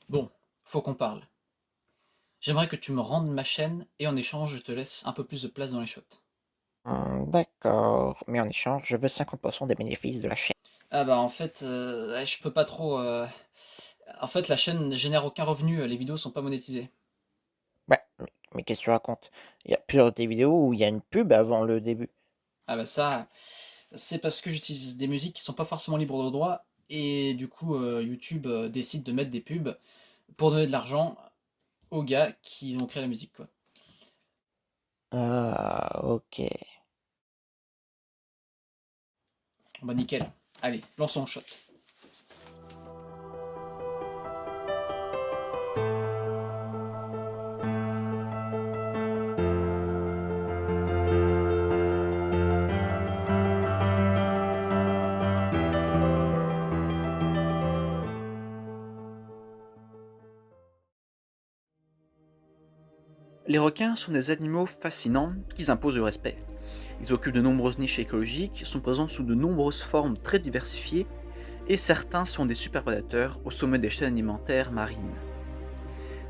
Bon, faut qu'on parle. J'aimerais que tu me rendes ma chaîne et en échange, je te laisse un peu plus de place dans les shots. D'accord, mais en échange, je veux 50% des bénéfices de la chaîne. Ah bah en fait, je peux pas trop. En fait, la chaîne ne génère aucun revenu, les vidéos sont pas monétisées. Ouais, mais qu'est-ce que tu racontes? Il y a plusieurs des vidéos où il y a une pub avant le début. Ah bah ça, c'est parce que j'utilise des musiques qui sont pas forcément libres de droit et du coup YouTube décide de mettre des pubs pour donner de l'argent aux gars qui ont créé la musique quoi. Ah, ok. Bah nickel. Allez, lançons le shot. Les requins sont des animaux fascinants qui imposent le respect. Ils occupent de nombreuses niches écologiques, sont présents sous de nombreuses formes très diversifiées, et certains sont des super prédateurs au sommet des chaînes alimentaires marines.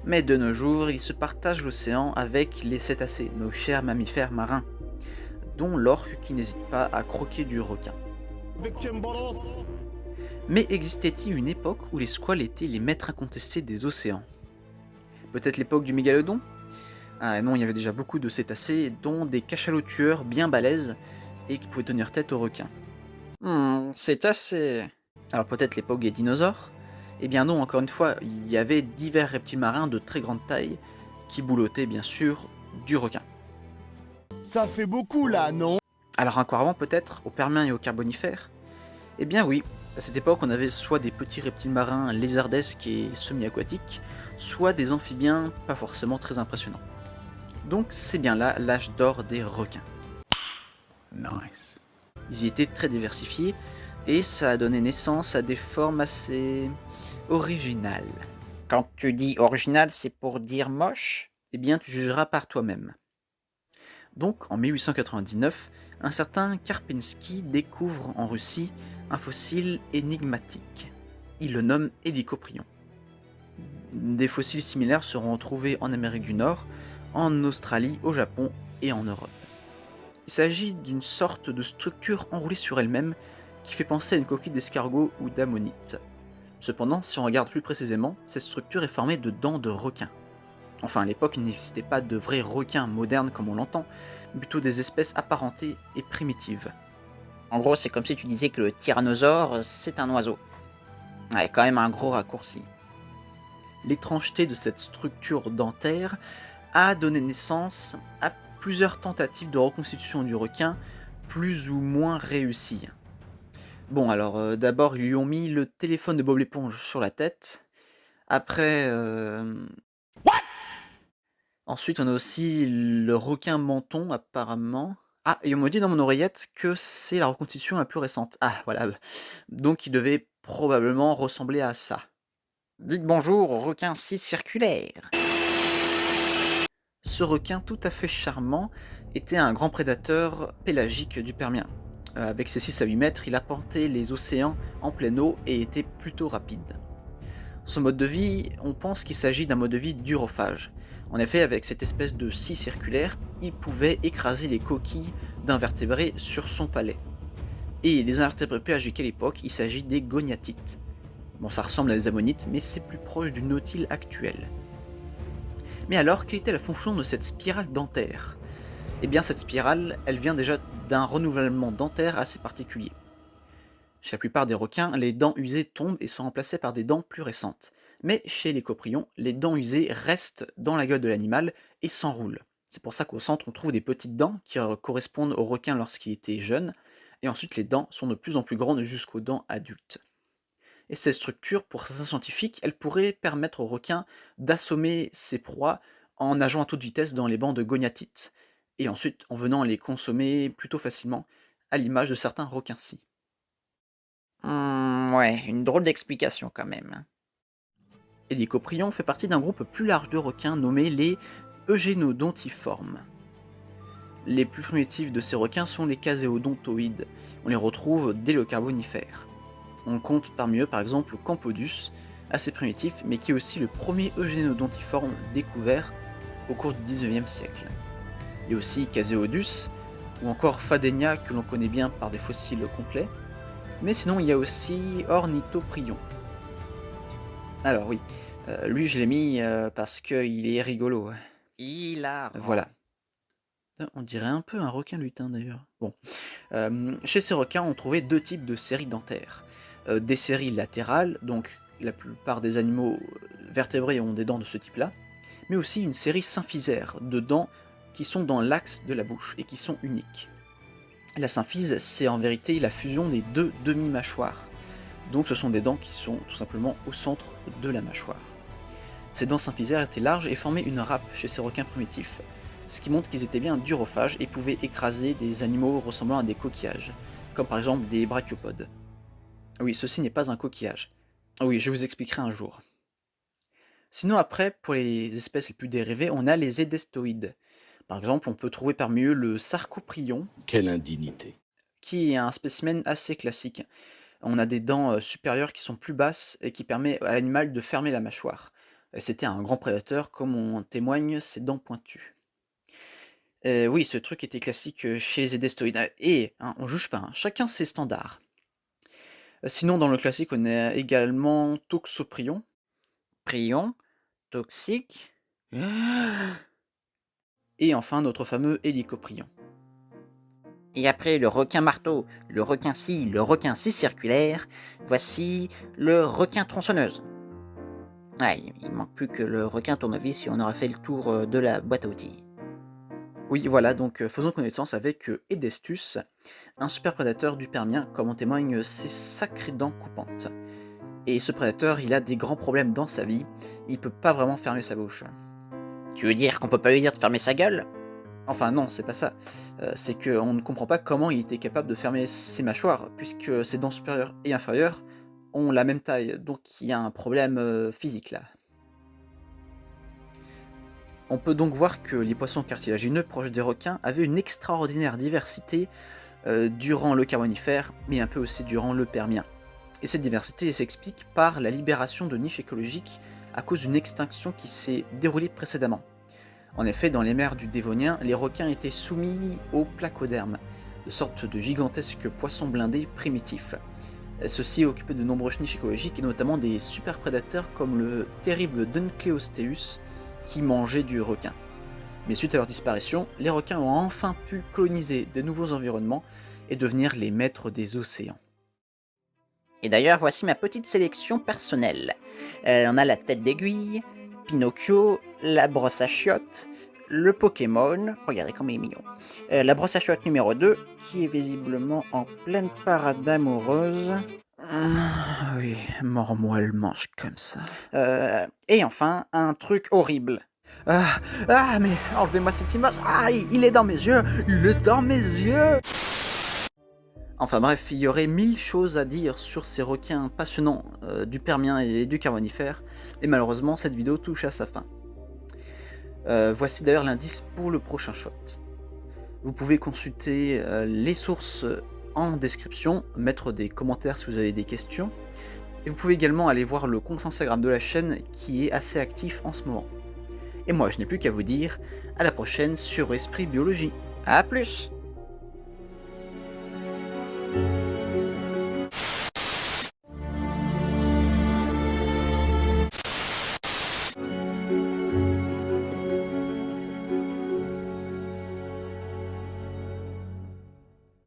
Mais de nos jours, ils se partagent l'océan avec les cétacés, nos chers mammifères marins, dont l'orque qui n'hésite pas à croquer du requin. Mais existait-il une époque où les squales étaient les maîtres incontestés des océans? Peut-être l'époque du mégalodon? Ah non, il y avait déjà beaucoup de cétacés, dont des cachalots tueurs bien balèzes et qui pouvaient tenir tête aux requins. Cétacés. Alors peut-être l'époque des dinosaures? Eh bien non, encore une fois, il y avait divers reptiles marins de très grande taille qui boulottaient bien sûr du requin. Ça fait beaucoup là, non? Alors encore avant peut-être, au Permien et au Carbonifère? Eh bien oui, à cette époque on avait soit des petits reptiles marins lézardesques et semi-aquatiques, soit des amphibiens pas forcément très impressionnants. Donc c'est bien là l'âge d'or des requins. Nice. Ils y étaient très diversifiés et ça a donné naissance à des formes assez originales. Quand tu dis original, c'est pour dire moche? Eh bien tu jugeras par toi-même. Donc en 1899, un certain Karpinski découvre en Russie un fossile énigmatique. Il le nomme Hélicoprion. Des fossiles similaires seront retrouvés en Amérique du Nord, en Australie, au Japon et en Europe. Il s'agit d'une sorte de structure enroulée sur elle-même qui fait penser à une coquille d'escargot ou d'ammonite. Cependant, si on regarde plus précisément, cette structure est formée de dents de requin. Enfin, à l'époque, il n'existait pas de vrais requins modernes comme on l'entend, mais plutôt des espèces apparentées et primitives. En gros, c'est comme si tu disais que le tyrannosaure, c'est un oiseau. Ouais, quand même un gros raccourci. L'étrangeté de cette structure dentaire a donné naissance à plusieurs tentatives de reconstitution du requin, plus ou moins réussies. Bon, alors d'abord, ils lui ont mis le téléphone de Bob l'éponge sur la tête. Après, ensuite, on a aussi le requin menton, apparemment. Ah, et on m'a dit dans mon oreillette que c'est la reconstitution la plus récente. Ah, voilà. Donc, il devait probablement ressembler à ça. Dites bonjour au requin circulaire. Ce requin tout à fait charmant était un grand prédateur pélagique du Permien. Avec ses 6 à 8 mètres, il arpentait les océans en pleine eau et était plutôt rapide. Son mode de vie, on pense qu'il s'agit d'un mode de vie d'urophage. En effet, avec cette espèce de scie circulaire, il pouvait écraser les coquilles d'invertébrés sur son palais. Et les invertébrés pélagiques à l'époque, il s'agit des goniatites. Bon, ça ressemble à des ammonites, mais c'est plus proche du nautile actuel. Mais alors, quelle était la fonction de cette spirale dentaire? Eh bien, cette spirale, elle vient déjà d'un renouvellement dentaire assez particulier. Chez la plupart des requins, les dents usées tombent et sont remplacées par des dents plus récentes. Mais chez les coprions, les dents usées restent dans la gueule de l'animal et s'enroulent. C'est pour ça qu'au centre, on trouve des petites dents qui correspondent au requin lorsqu'il était jeune, et ensuite les dents sont de plus en plus grandes jusqu'aux dents adultes. Et cette structure, pour certains scientifiques, elle pourrait permettre aux requins d'assommer ses proies en nageant à toute vitesse dans les bancs de goniatites, et ensuite en venant les consommer plutôt facilement, à l'image de certains requins-ci. Ouais, une drôle d'explication quand même. Hélicoprion fait partie d'un groupe plus large de requins nommé les eugénodontiformes. Les plus primitifs de ces requins sont les caséodontoïdes. On les retrouve dès le Carbonifère. On compte parmi eux par exemple Campodus, assez primitif, mais qui est aussi le premier eugénodontiforme découvert au cours du 19e siècle. Il y a aussi Caseodus, ou encore Fadenia, que l'on connaît bien par des fossiles complets, mais sinon il y a aussi Ornithoprion. Alors oui, lui je l'ai mis parce qu'il est rigolo. Hilarant. Voilà. On dirait un peu un requin lutin d'ailleurs. Bon. Chez ces requins, on trouvait deux types de séries dentaires. Des séries latérales, donc la plupart des animaux vertébrés ont des dents de ce type-là, mais aussi une série symphysaire, de dents qui sont dans l'axe de la bouche et qui sont uniques. La symphyse, c'est en vérité la fusion des deux demi-mâchoires. Donc ce sont des dents qui sont tout simplement au centre de la mâchoire. Ces dents symphysaires étaient larges et formaient une râpe chez ces requins primitifs, ce qui montre qu'ils étaient bien durophages et pouvaient écraser des animaux ressemblant à des coquillages, comme par exemple des brachiopodes. Oui, ceci n'est pas un coquillage. Oui, je vous expliquerai un jour. Sinon après, pour les espèces les plus dérivées, on a les édestoïdes. Par exemple, on peut trouver parmi eux le Sarcoprion, Quelle indignité. qui est un spécimen assez classique. On a des dents supérieures qui sont plus basses et qui permet à l'animal de fermer la mâchoire. C'était un grand prédateur, comme en témoignent ses dents pointues. Oui, ce truc était classique chez les édestoïdes. Et, hein, on juge pas, hein, chacun ses standards. Sinon, dans le classique, on a également Toxoprion. Prion, toxique. Et enfin, notre fameux Hélicoprion. Et après le requin marteau, le requin scie, le requin scie circulaire, voici le requin tronçonneuse. Ouais, il manque plus que le requin tournevis et on aura fait le tour de la boîte à outils. Oui, voilà, donc faisons connaissance avec Edestus, un super prédateur du Permien, comme en témoignent ses sacrées dents coupantes. Et ce prédateur, il a des grands problèmes dans sa vie, il peut pas vraiment fermer sa bouche. Tu veux dire qu'on peut pas lui dire de fermer sa gueule? Enfin non, c'est pas ça. C'est qu'on ne comprend pas comment il était capable de fermer ses mâchoires, puisque ses dents supérieures et inférieures ont la même taille, donc il y a un problème physique là. On peut donc voir que les poissons cartilagineux proches des requins avaient une extraordinaire diversité durant le Carbonifère, mais un peu aussi durant le Permien. Et cette diversité s'explique par la libération de niches écologiques à cause d'une extinction qui s'est déroulée précédemment. En effet, dans les mers du Dévonien, les requins étaient soumis aux placodermes, de sorte de gigantesques poissons blindés primitifs. Ceux-ci occupaient de nombreuses niches écologiques et notamment des super prédateurs comme le terrible Dunkleosteus qui mangeait du requin. Mais suite à leur disparition, les requins ont enfin pu coloniser de nouveaux environnements et devenir les maîtres des océans. Et d'ailleurs, voici ma petite sélection personnelle. On a la tête d'aiguille, Pinocchio, la brosse à chiottes, le Pokémon, regardez comme il est mignon, la brosse à chiottes numéro 2, qui est visiblement en pleine parade amoureuse. Oui, mords-moi le manche comme ça. Et enfin, un truc horrible. Mais enlevez-moi cette image. Il est dans mes yeux. Il est dans mes yeux. Enfin bref, il y aurait 1000 choses à dire sur ces requins passionnants du Permien et du Carbonifère, et malheureusement cette vidéo touche à sa fin. Voici d'ailleurs l'indice pour le prochain shot. Vous pouvez consulter les sources en description, mettre des commentaires si vous avez des questions, et vous pouvez également aller voir le compte Instagram de la chaîne qui est assez actif en ce moment. Et moi je n'ai plus qu'à vous dire à la prochaine sur Esprit Biologie. A plus!